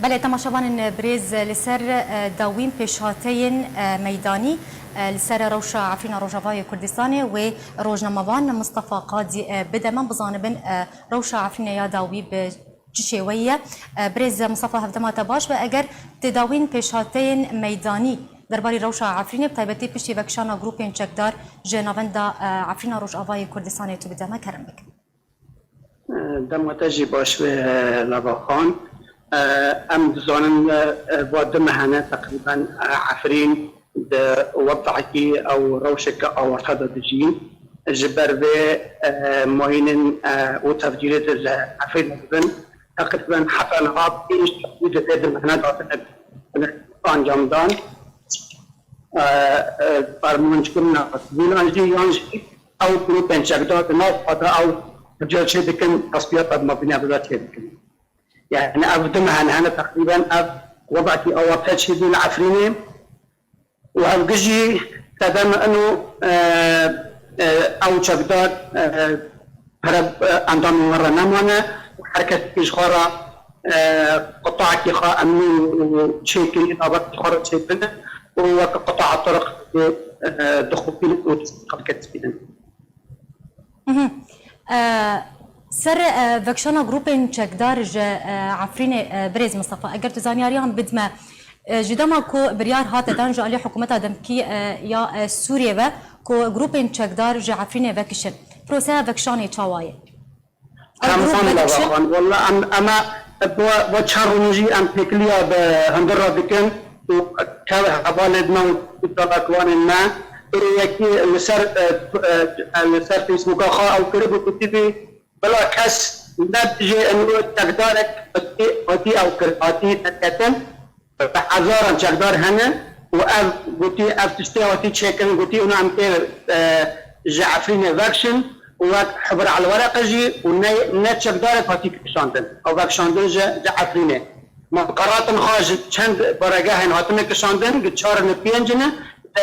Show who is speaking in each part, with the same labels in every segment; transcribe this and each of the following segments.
Speaker 1: بله تماشاوان بريز لسر داوين بيشهاتين ميداني لسر روشا عفرين روجافاي كردستاني وروجناموان مصطفى قاضي بدمن بزانبن روشا عفرين يا داوي بجشوية بريز مصطفى هفدما تباش واگر تداوين بيشهاتين ميداني درباري روشا عفرين بطيبتي بشتي بكشانا جروبين چكدار جنابندا عفرين روجافاي كردستاني تو بدما كرمك
Speaker 2: دمتاجي باش لباخان ام زانن واد مهنه تقريبا عفرين وضعكي او روشك او هذا دجين جبر به مهين وتفجيرات العفرين تقريبا حتى الغاب ايش تفجيرات هذه المهنه عن جمدان برمونج كنا بيلانجي يانجي او جروبين شغدات ناس او جل شيء دكان تصفيات ما بين أبوات يدكن يعني أبدمها أنا تقريبا وضعتي أو وقت شيء دون عفريني وهالجي تدام أنه أو شغدات هرب عندهم مرة نمونا وحركة إشخارة قطاع كيخا أمني وشيكين أبغى خارج شيء بنا وقطاع الطرق دخول في وتسقط كتير.
Speaker 1: سر وکشانا گروپین چکدار عفرین بريز مصطفى اگر تو زانیاریان بدما جدما کو بریار هات دانج علی حکومت دمکی یا سوریه و کو گروپین چکدار عفرین وکشن پروسه وکشانی چاوایه
Speaker 2: والله اما وتشارونجي ام بيكليا بهندرا بكن وكابالد ما تطلقوان ما يكي لسر فيسبوك او كربو كتبي بلا كاس نتيجة انه تقدارك وتي او كراتي تكتن بحزارا تقدار هنا واف قلتي اف تشتي وتي تشيكن قلتي انه عم كير جعفرين فاكشن وحبر على الورقه جي ونت تقدارك وتي كشاندن او فاكشاندن جعفرين مقرات خارج چند برگاه هاتم كشاندن قتشار نبينجنا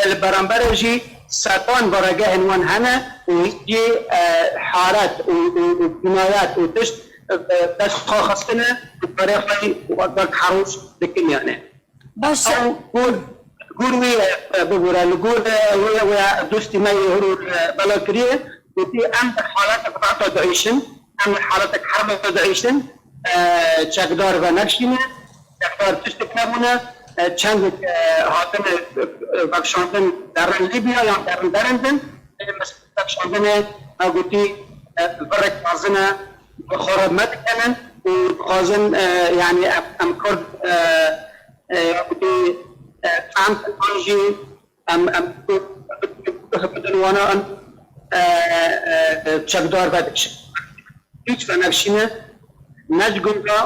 Speaker 2: البرامبرجي ساتان برجاه وان هنا ويجي حارات وبنايات وتشت بس خاصتنا بطريقه وقت حروش لكن يعني
Speaker 1: بس
Speaker 2: قول ويا بقول نقول ويا دوستي ما يهرور بلاكريه وفي عند حالات قطعه تعيشن عند حالاتك حرب تعيشن تشكدار بنكشينا تقدر تشتكلمنا چند هاتن وکشاندن در لیبیا یا در درندن مثل وکشاندن اگوتی برک مازنه خراب مدکنن و خازن يعني ام کرد اگوتی ام تنجی ام بدن وانا ام چکدار بدکش هیچ فنکشینه نجگونگا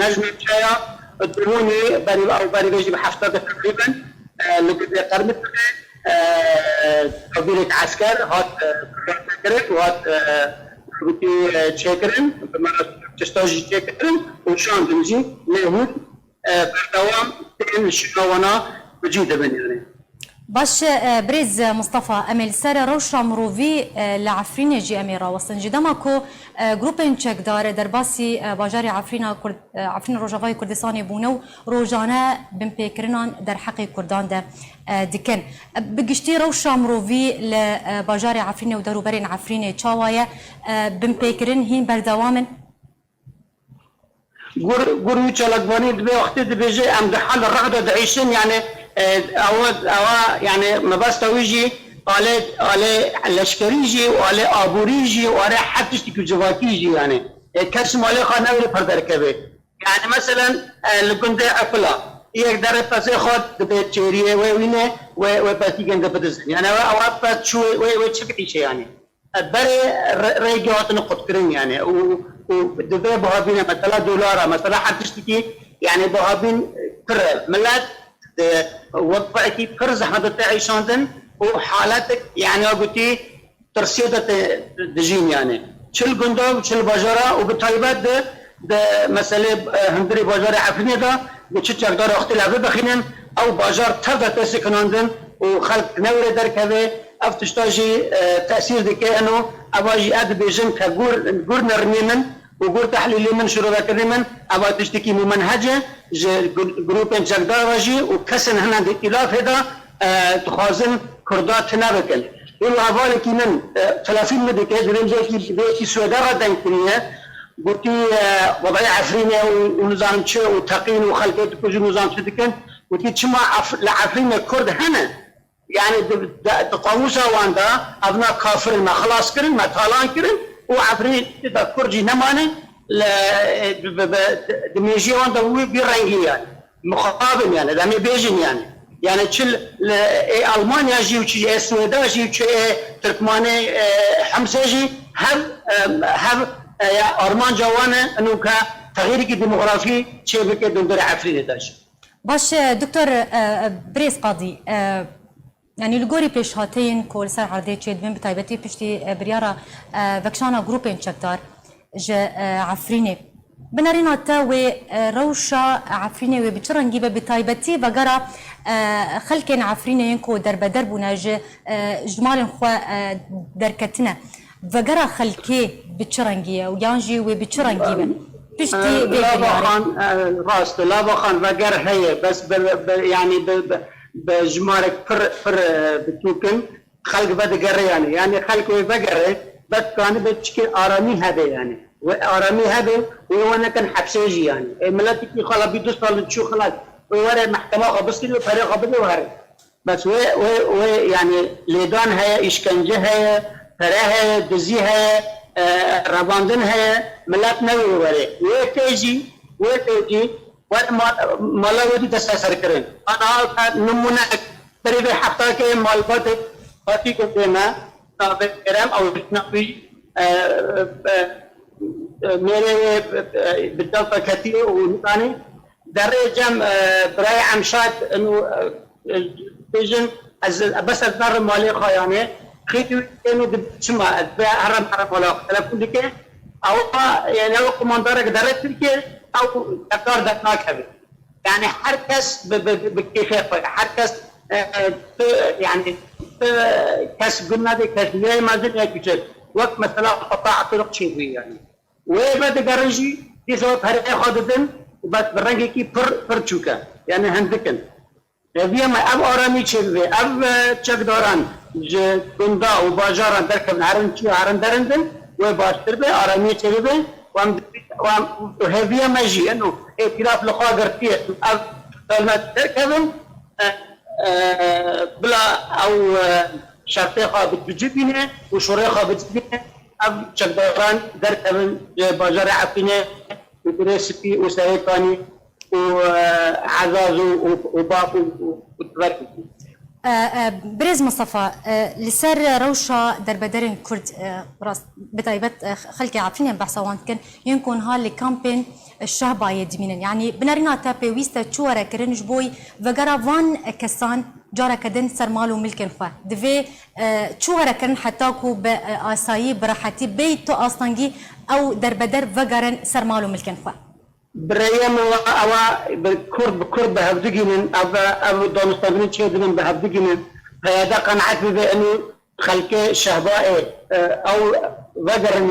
Speaker 2: نجنچایا الدروني بني او بني بيجي بحفتة تقريبا لقد قرمت قبيلة عسكر هات تكرت وهات بتي تشيكرن بمرة تستاجي تشيكرن وشان بنجي لهود بردوام تين شنوانا بجيدة بني
Speaker 1: باش بريز مصطفى امل سر روشا مروفي لعفرين جي اميرا وصن جدما كو جروبين تشيك دار درباسي باجاري عفرين روجافاي كردستاني بونو روجانا بمبيكرنان در حقي كردان ده دكن بقشتي روشا مروفي لباجاري عفرين ودروبرين عفرين تشاوايا بمبيكرن هين بردوامن
Speaker 2: قروا تشالقباني دبي وقت دبيجي ام دحال الرغدة دعيشن يعني او يعني ما بس تويجي على لشكريجي وعلى ابوريجي وعلى حتى تكجواكيجي يعني كاس مالي خانه فرد ركبه يعني مثلا اللي كنت افلا يقدر بس ياخذ بيت شيريه وينه وباتي كان بدز يعني اوقات شو وتشكتي شيء يعني بري ريجوات نقط كرين يعني ودبي بهابين مثلا دولار مثلا حتى تشتكي يعني بهابين كر ملات وضعك فرز هذا تعيشاندن وحالتك يعني قلتي ترسيدة دجين يعني شل قندوق شل بجارة وبالطيبات ده مسألة هندري بجارة عفريني ده بتشتى قدر اختلاف بخينن او بجار تفضل تسكناندن وخلق نوري در كذا افتشتاجي تأثير دي كأنه اباجي اد بيجن كجور نرميمن وقول تحليلي من شروع ذكرني من أبا تشتكي ممنهجة جروبين جقدار وجي وكسن هنا الائتلاف هذا تخازن كردات نابكن يقولوا هذولك من 30 مدة رمزي بيتي سوداء دنكنية قلتي وضعي عفرينة ونظام شو وتقين وخلقت كل نظام شدكن قلتي شما لعفرينة كرد هنا يعني تقاوسها واندا أبناء كافر ما خلاص كرن ما طالان كرن وعفرين إذا كرجي نمانه دميجي واندا هو بيرنجي يعني مخاطب يعني دامي بيجن يعني تشل ألمانيا جي وشي السويداء جي وشي تركماني حمزة جي هب أرمان جوانا إنه كتغيير الديموغرافي شيء بكي دندر عفرين داش.
Speaker 1: باش دكتور بريس قاضي يعني الجوري بيش هاتين كل سر عرضي تشيد بين بتايبتي بيشتي بريارة فكشانا جروبين شكتار ج عفريني بنارينا تاوي روشة عفريني وبتشرنجي بتايبتي بقرا خلكن عفريني ينكو درب دربنا جمال خوا دركتنا بقرا خلكي بتشرنجي ويانجي وبتشرنجي بيشتي
Speaker 2: لا بخان راست لا بخان بقر هي بس يعني بجمارك فر بتوكن خلق بدقر يعني خلق بقر بس كان بتشكي آرامي هذا يعني وآرامي هذا وانا كان حبسيجي يعني ملاتي خلا بيدوس طال تشو خلاص وورا محكمة قبض له فريق قبض له بس و يعني ليدان هي إشكنجة هي فراه دزي هي رباندن هي ملات نوي ورا وتيجي وما ودي تستأثر كرين أنا نمونا تريد حتى كي مالبات فاتي كتينا كرام أو نبي मेरे बिल्कुल पकड़ती है वो निकाने दरे जम براي عمشات إنه بيجن بس الدار مالي خيانة خيتوا إنه دبشما حرام ولا تلفون ديك أو يعني لو كماندارك درت تركي أو دكتور دكناك هذا يعني حركس بكيفية حركس يعني كاس قلنا ذي كاس ليه ما زلنا كذا وقت مثلا قطاع طرق شيء يعني وبعد قرنجي يسوي فرق خادم وبس برنجي كي فر شوكا يعني هندكن هذه ما أب أرامي شيء أب شق دوران جندا وباجارا دركب عرن شو عرن درندن وباشتر به أرامي شيء به وهذه ما يجي إنه ائتلاف لقاقر فيه أب ما دركبن بلا أو شرطيخة بتجيبينه وشريخة بتجيبينه أب شقدران دركبن باجار عفينه وبريسبي وسايقاني وعزاز وباقو وتبركي
Speaker 1: بريز مصطفى لسر روشة دربدرن كرد راس بتايبت خلقي عفينه بحثوان كان ينكون هالي كامبين الشهبة يدمينن يعني بنارينا تابي ويستا تشورا كرنج بوي وغارا فان كسان جارا كدن سرمالو ملكن خوا دفي تشورا كرن حتاكو بآسايي براحتي بيتو آستانجي أو دربدر وغارن سرمالو ملكن خوا
Speaker 2: بريم أو بكرد بهبدقين أو دونستانين تشيدين بهبدقين فهذا قناعت بأنه خلقي شهباء أو وغارن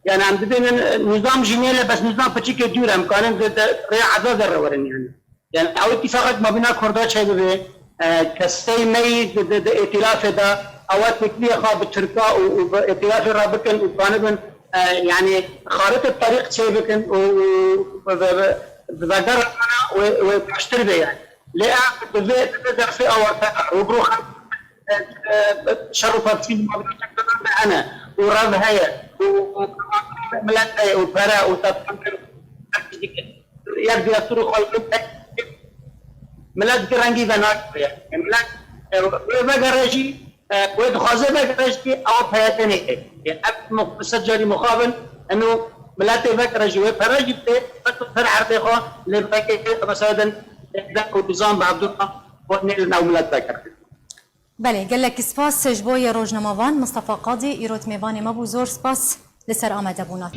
Speaker 2: يعني عندنا نظام جميل بس نظام بتشيك دور امكان ريا عدد الرورين يعني او اتفاقات ما بين كردات شيء به كسي مي ائتلاف ده او تكليه خاب تركا وائتلاف الرابطن وكانبن يعني خارطه الطريق شيء بكن بقدر انا وبشتري به يعني لا بقدر في اول وبروح شرفت في ما بين انا وراب هي وملات هي وفرا وتفكر يبدو يصرخ ملات كرانجي بنات يعني ملات وبقرجي ويدخازه بقرجي أو فياتني يعني مسجل مخابن إنه ملات بقرجي وفرجي بتفر عرضه لبقى مثلا ده نظام بعبد الله ونيل ملات بقرجي
Speaker 1: بله قال لك سپاس جبوی روزنامه‌وان مصطفى قاضی ایروت میوان ما بو زور سپاس لسر آمده بونات